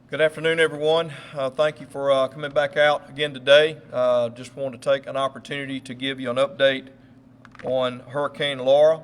Good afternoon, everyone. Thank you for coming back out again today. Just wanted to take an opportunity to give you an update on Hurricane Laura.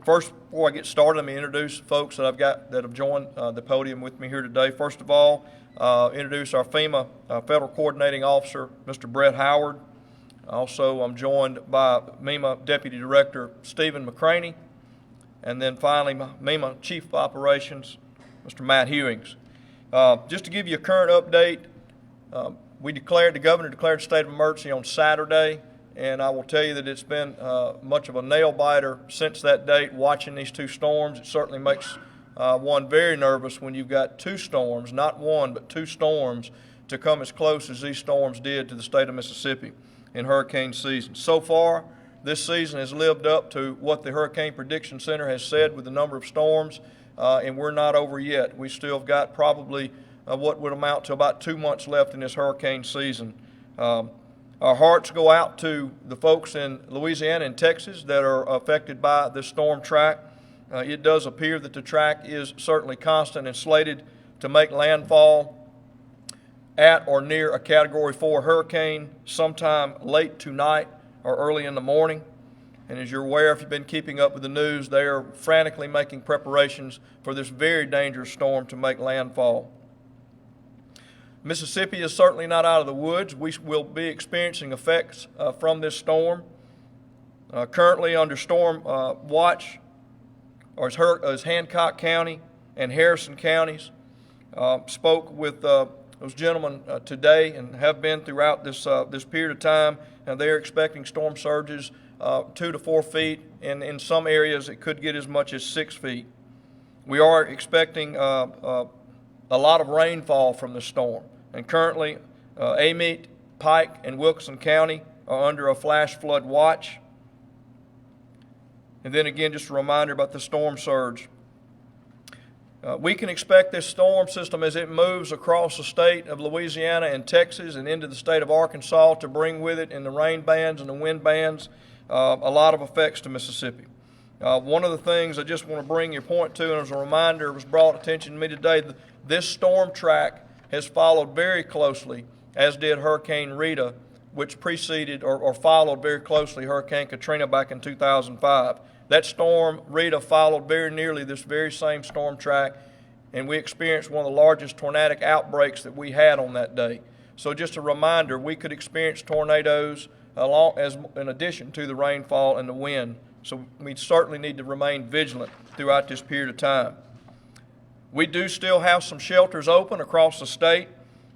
First, before I get started, let me introduce folks that I've got that have joined the podium with me here today. First of all, introduce our FEMA Federal Coordinating Officer, Mr. Brett Howard. Also, I'm joined by MEMA Deputy Director Stephen McCraney, and then finally, MEMA Chief of Operations, Mr. Matt Hewings. Just to give you a current update, the governor declared a state of emergency on Saturday, and I will tell you that it's been much of a nail biter since that date watching these two storms. It certainly makes one very nervous when you've got two storms, not one, but two storms, to come as close as these storms did to the state of Mississippi in hurricane season. So far, this season has lived up to what the Hurricane Prediction Center has said with the number of storms. And we're not over yet. We still have got probably what would amount to about 2 months left in this hurricane season. Our hearts go out to the folks in Louisiana and Texas that are affected by this storm track. It does appear that the track is certainly constant and slated to make landfall at or near a Category 4 hurricane sometime late tonight or early in the morning. And as you're aware, if you've been keeping up with the news, they are frantically making preparations for this very dangerous storm to make landfall. Mississippi is certainly not out of the woods. We will be experiencing effects from this storm. Currently under storm watch is Hancock County and Harrison counties. Spoke with those gentlemen today and have been throughout this period of time, and they're expecting storm surges 2 to 4 feet, and in some areas it could get as much as 6 feet. We are expecting a lot of rainfall from the storm, and currently Amite, Pike, and Wilkinson County are under a flash flood watch. And then again, just a reminder about the storm surge. We can expect this storm system as it moves across the state of Louisiana and Texas and into the state of Arkansas to bring with it in the rain bands and the wind bands a lot of effects to Mississippi. One of the things I just want to bring your point to, and as a reminder, was brought attention to me today, this storm track has followed very closely, as did Hurricane Rita, which preceded or followed very closely Hurricane Katrina back in 2005. That storm, Rita, followed very nearly this very same storm track, and we experienced one of the largest tornadic outbreaks that we had on that day. So just a reminder, we could experience tornadoes in addition to the rainfall and the wind. So we certainly need to remain vigilant throughout this period of time. We do still have some shelters open across the state.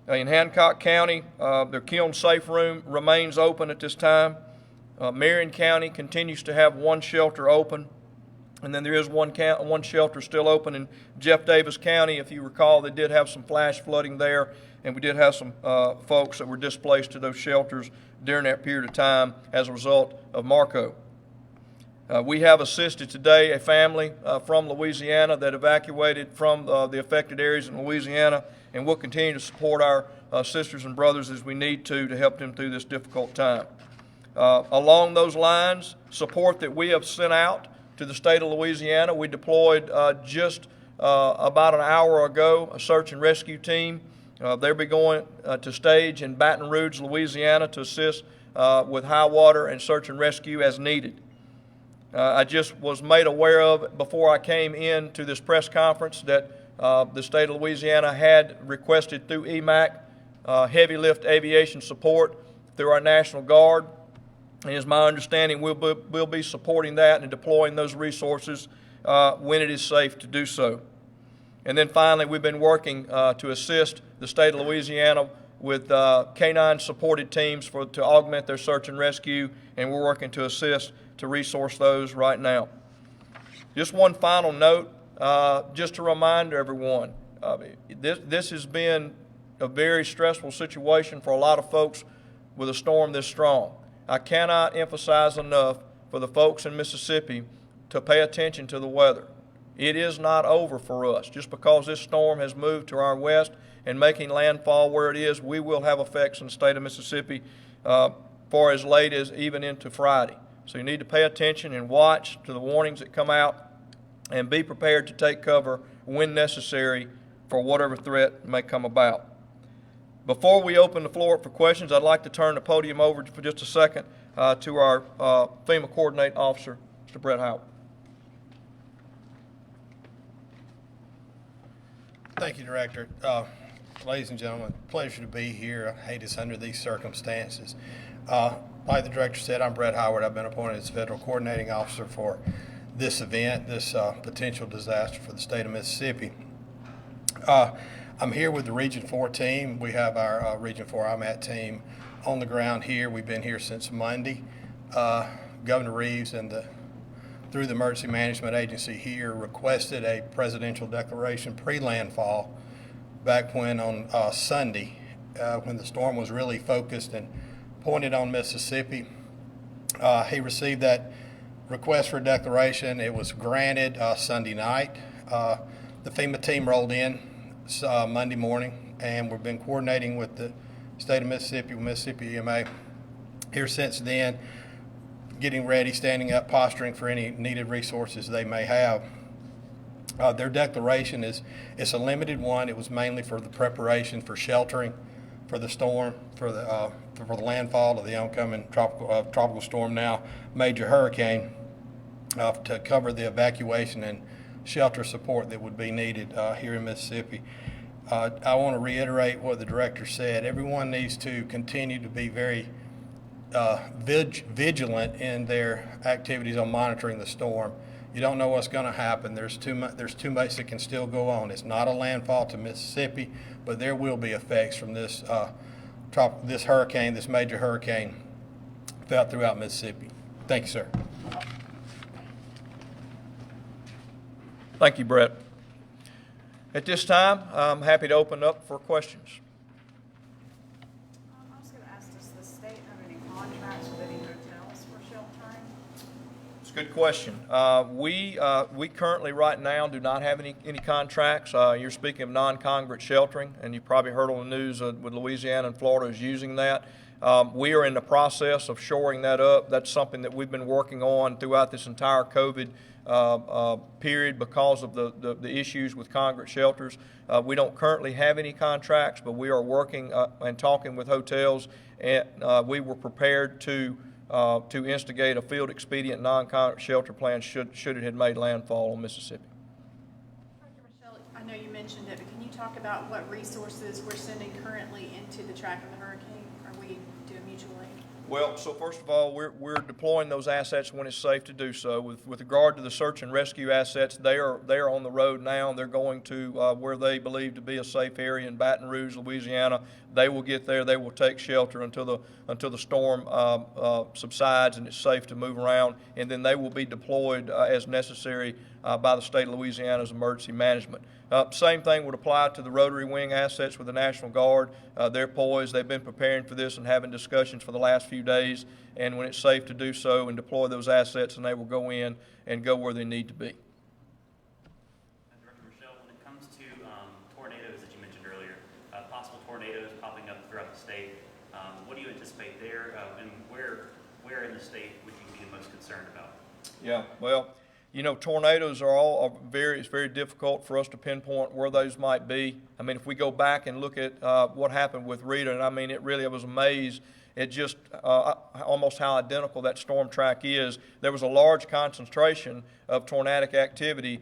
In Hancock County, their Kiln Safe Room remains open at this time. Marion County continues to have one shelter open, and then there is one shelter still open in Jeff Davis County. If you recall, they did have some flash flooding there, and we did have some folks that were displaced to those shelters during that period of time as a result of Marco. We have assisted today a family from Louisiana that evacuated from the affected areas in Louisiana, and we'll continue to support our sisters and brothers as we need to help them through this difficult time. Along those lines, support that we have sent out to the state of Louisiana, we deployed just about an hour ago a search and rescue team. They'll be going to stage in Baton Rouge, Louisiana to assist with high water and search and rescue as needed. I just was made aware of before I came in to this press conference that the state of Louisiana had requested through EMAC heavy lift aviation support through our National Guard. And it's my understanding we'll be supporting that and deploying those resources when it is safe to do so. And then finally, we've been working to assist the state of Louisiana with canine supported teams to augment their search and rescue, and we're working to assist to resource those right now. Just one final note, just to remind everyone, this has been a very stressful situation for a lot of folks with a storm this strong. I cannot emphasize enough for the folks in Mississippi to pay attention to the weather. It is not over for us. Just because this storm has moved to our west and making landfall where it is, we will have effects in the state of Mississippi for as late as even into Friday. So you need to pay attention and watch to the warnings that come out and be prepared to take cover when necessary for whatever threat may come about. Before we open the floor up for questions, I'd like to turn the podium over for just a second to our FEMA Coordinating Officer, Mr. Brett Howard. Thank you, Director. Ladies and gentlemen, pleasure to be here. I hate it's under these circumstances. Like the Director said, I'm Brett Howard. I've been appointed as Federal Coordinating Officer for this event, this potential disaster for the state of Mississippi. I'm here with the Region 4 team. We have our Region 4 IMAT team on the ground here. We've been here since Monday. Governor Reeves and through the Emergency Management Agency here requested a presidential declaration pre-landfall back when on Sunday, when the storm was really focused and pointed on Mississippi. He received that request for a declaration. It was granted Sunday night. The FEMA team rolled in Monday morning, and we've been coordinating with the state of Mississippi, with Mississippi EMA here since then, getting ready, standing up, posturing for any needed resources they may have. Their declaration it's a limited one. It was mainly for the preparation for sheltering for the storm, for the landfall of the oncoming tropical storm, now major hurricane, to cover the evacuation and shelter support that would be needed here in Mississippi. I want to reiterate what the Director said. Everyone needs to continue to be very vigilant in their activities on monitoring the storm. You don't know what's going to happen. There's too much that can still go on. It's not a landfall to Mississippi, but there will be effects from this hurricane, this major hurricane, felt throughout Mississippi. Thank you, sir. Thank you, Brett. At this time, I'm happy to open up for questions. I was going to ask, does the state have any contracts with any hotels for sheltering? It's a good question. We currently right now do not have any contracts. You're speaking of non-congregate sheltering, and you probably heard on the news with Louisiana and Florida is using that. We are in the process of shoring that up. That's something that we've been working on throughout this entire COVID period because of the issues with congregate shelters. We don't currently have any contracts, but we are working and talking with hotels, and we were prepared to instigate a field expedient non-congregate shelter plan should it have made landfall on Mississippi. Dr. Michelle, I know you mentioned it, but can you talk about what resources we're sending currently into the track of the hurricane? Are we doing mutual aid? Well, so first of all, we're deploying those assets when it's safe to do so. With regard to the search and rescue assets, they are on the road now. They're going to where they believe to be a safe area in Baton Rouge, Louisiana. They will get there. They will take shelter until the storm subsides and it's safe to move around. And then they will be deployed as necessary by the state of Louisiana's emergency management. Same thing would apply to the rotary wing assets with the National Guard. They're poised. They've been preparing for this and having discussions for the last few days. And when it's safe to do so and deploy those assets, and they will go in and go where they need to be. Director Michelle, when it comes to tornadoes that you mentioned earlier, possible tornadoes popping up throughout the state, what do you anticipate there, and where in the state would you be the most concerned about? Yeah, well, you know, tornadoes it's very difficult for us to pinpoint where those might be. I mean, if we go back and look at what happened with Rita, and I mean, I was amazed at just almost how identical that storm track is. There was a large concentration of tornadic activity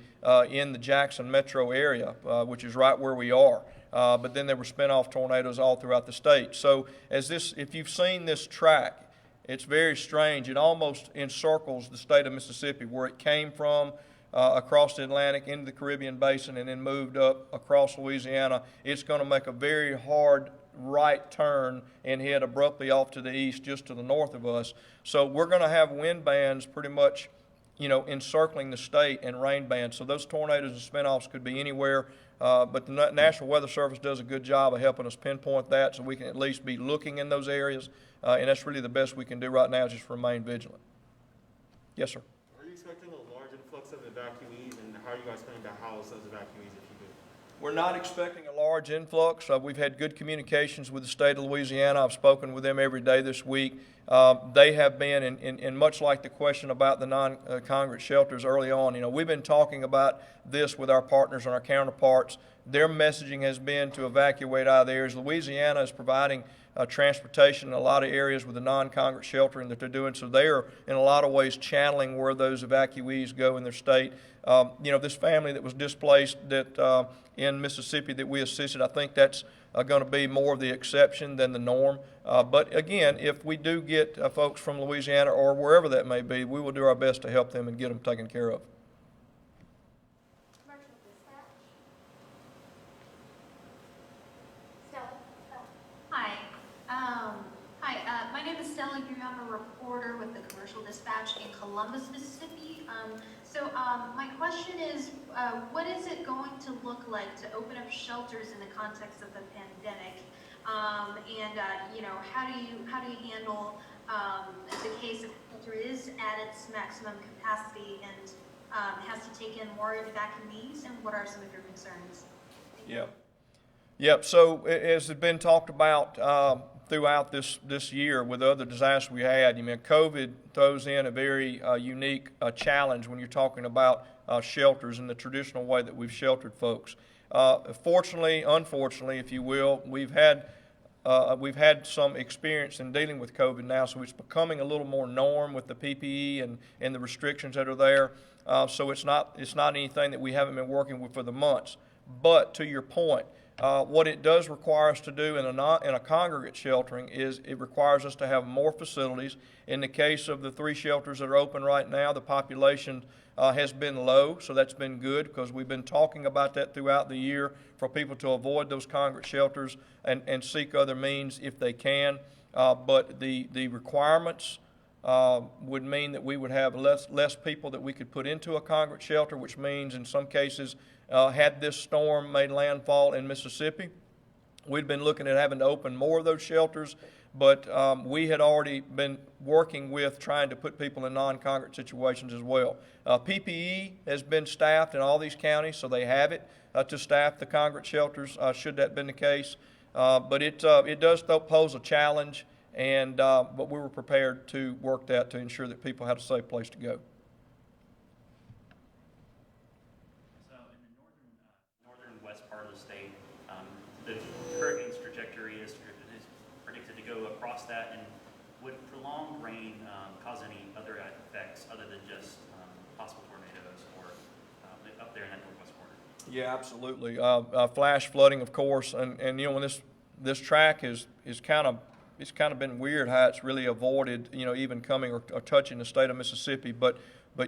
in the Jackson metro area, which is right where we are. But then there were spin-off tornadoes all throughout the state. So if you've seen this track, it's very strange. It almost encircles the state of Mississippi, where it came from across the Atlantic into the Caribbean basin and then moved up across Louisiana. It's going to make a very hard right turn and head abruptly off to the east, just to the north of us. So we're going to have wind bands pretty much, encircling the state, and rain bands. So those tornadoes and spin-offs could be anywhere. But the National Weather Service does a good job of helping us pinpoint that, so we can at least be looking in those areas. And that's really the best we can do right now, is just remain vigilant. Yes, sir. Are you expecting a large influx of evacuees, and how are you guys planning to house those evacuees if you do? We're not expecting a large influx. We've had good communications with the state of Louisiana. I've spoken with them every day this week. They have been, and much like the question about the non-congregate shelters early on, we've been talking about this with our partners and our counterparts. Their messaging has been to evacuate out of the areas. Louisiana is providing transportation in a lot of areas with the non-congregate sheltering that they're doing, so they are in a lot of ways channeling where those evacuees go in their state. This family that was displaced in Mississippi that we assisted, I think that's going to be more of the exception than the norm. But again, if we do get folks from Louisiana or wherever that may be, we will do our best to help them and get them taken care of. Commercial dispatch. Stella. Hi. My name is Stella Greer. I'm a reporter with the Commercial Dispatch in Columbus, Mississippi. My question is, what is it going to look like to open up shelters in the context of the pandemic? How do you handle the case if a shelter is at its maximum capacity and has to take in more evacuees? And what are some of your concerns? Yep. So as has been talked about throughout this year with other disasters we had, COVID throws in a very unique challenge when you're talking about shelters in the traditional way that we've sheltered folks. Fortunately, unfortunately, if you will, we've had some experience in dealing with COVID now, so it's becoming a little more norm with the PPE and the restrictions that are there. So it's not anything that we haven't been working with for the months. But to your point, what it does require us to do in a congregate sheltering is it requires us to have more facilities. In the case of the 3 shelters that are open right now, the population has been low, so that's been good because we've been talking about that throughout the year for people to avoid those congregate shelters and seek other means if they can. But the requirements would mean that we would have less people that we could put into a congregate shelter, which means in some cases, had this storm made landfall in Mississippi, we'd been looking at having to open more of those shelters, but we had already been working with trying to put people in non-congregate situations as well. PPE has been staffed in all these counties, so they have it to staff the congregate shelters, should that have been the case. But it does pose a challenge, but we were prepared to work that to ensure that people had a safe place to go. The hurricane's trajectory is predicted to go across that, and would prolonged rain cause any other effects other than just possible tornadoes or up there in that northwest corner? Yeah, absolutely. Flash flooding, of course, and when this track is kind of been weird how it's really avoided even coming or touching the state of Mississippi, but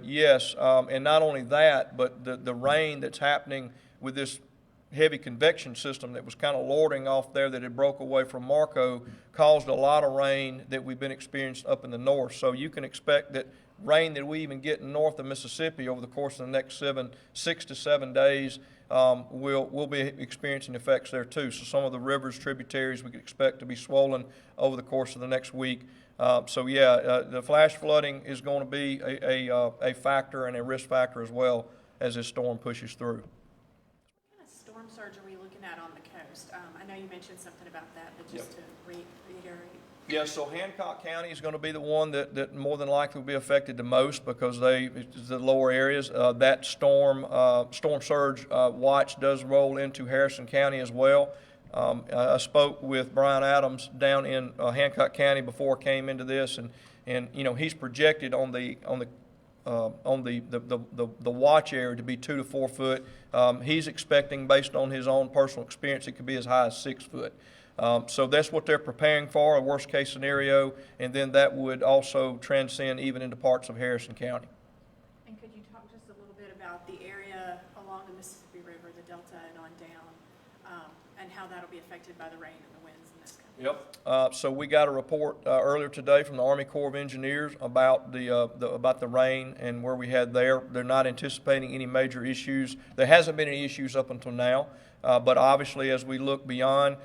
yes, and not only that, but the rain that's happening with this heavy convection system that was kind of lording off there that had broke away from Marco caused a lot of rain that we've been experiencing up in the north. So you can expect that rain that we even get north of Mississippi over the course of the next 6 to 7 days, we'll be experiencing effects there too. So some of the rivers, tributaries, we could expect to be swollen over the course of the next week. The flash flooding is going to be a factor and a risk factor as well as this storm pushes through. Storm surge are we looking at on the coast? I know you mentioned something about that, but just to reiterate. Yeah, so Hancock County is going to be the one that more than likely will be affected the most because it's the lower areas. That storm surge watch does roll into Harrison County as well. I spoke with Brian Adams down in Hancock County before I came into this, and he's projected on the watch area to be 2 to 4 foot. He's expecting, based on his own personal experience, it could be as high as 6 foot. So that's what they're preparing for, a worst case scenario, and then that would also transcend even into parts of Harrison County. And could you talk just a little bit about the area along the Mississippi River, the Delta and on down, and how that'll be affected by the rain and the winds and this kind of thing? Yep. So we got a report earlier today from the Army Corps of Engineers about the rain and where we had there. They're not anticipating any major issues. There hasn't been any issues up until now. But obviously, as we look beyond,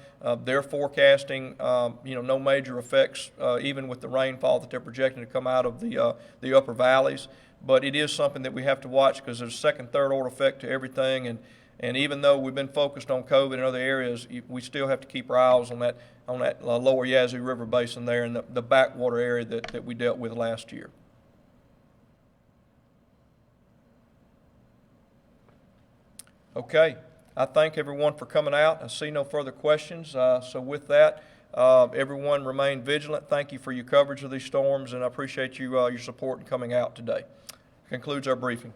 they're forecasting, no major effects, even with the rainfall that they're projecting to come out of the upper valleys. But it is something that we have to watch because there's a second, third order effect to everything, And even though we've been focused on COVID in other areas, we still have to keep our eyes on that lower Yazoo River basin there and the backwater area that we dealt with last year. Okay, I thank everyone for coming out. I see no further questions. So with that, everyone remain vigilant. Thank you for your coverage of these storms, and I appreciate your support in coming out today. Concludes our briefing.